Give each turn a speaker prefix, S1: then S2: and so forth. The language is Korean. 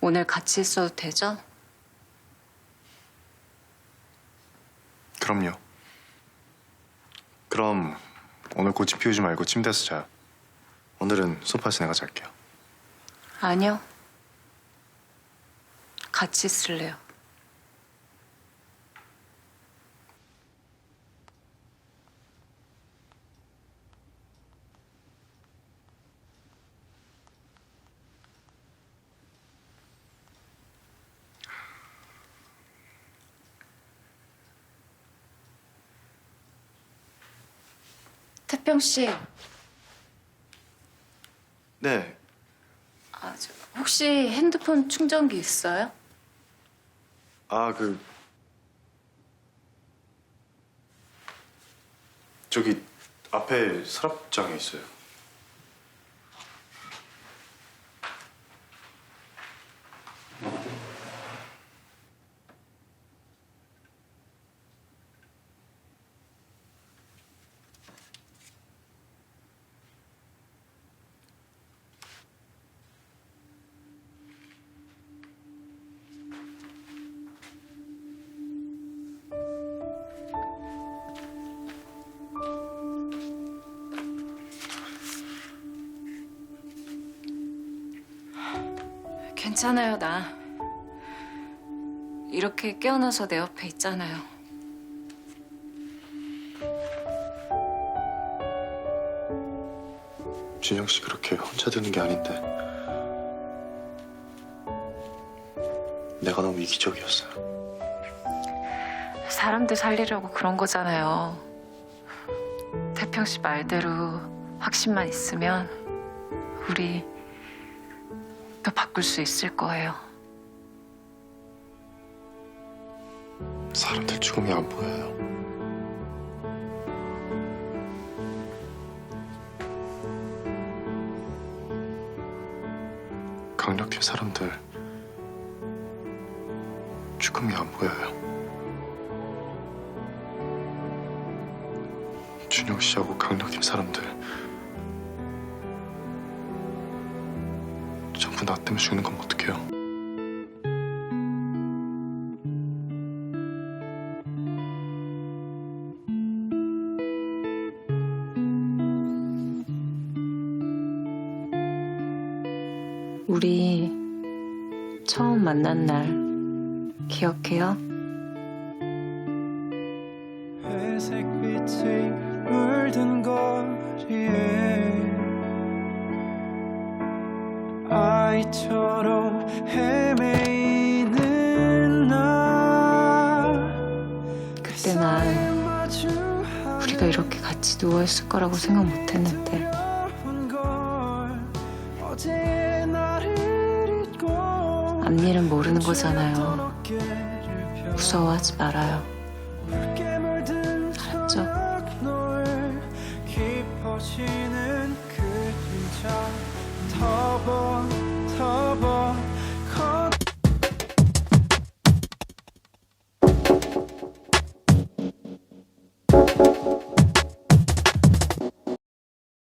S1: 오늘 같이 있어도 되죠?
S2: 그럼요. 그럼 오늘 고집 피우지 말고 침대에서 자요. 오늘은 소파에서 내가 잘게요.
S1: 아니요. 같이 있을래요. 태평 씨,
S2: 네.
S1: 혹시 핸드폰 충전기 있어요?
S2: 저기 앞에 서랍장에 있어요.
S1: 괜찮아요, 나. 이렇게 깨어나서 내 옆에 있잖아요.
S2: 준영 씨 그렇게 혼자 드는 게 아닌데 내가 너무 이기적이었어요.
S1: 사람들 살리려고 그런 거잖아요. 태평 씨 말대로 확신만 있으면 우리 또 바꿀 수 있을 거예요.
S2: 사람들 죽음이 안 보여요. 강력팀 사람들 죽음이 안 보여요. 준영 씨하고 강력팀 사람들 전부 나 때문에 죽는 건 어떡해요?
S1: 우리 처음 만난 날 기억해요?
S3: 회색빛이 물든 거리에 아이처럼 헤매이는 나.
S1: 그때 난 우리가 이렇게 같이 누워있을 거라고 생각 못했는데 앞일은 모르는 거잖아요. 무서워하지 말아요.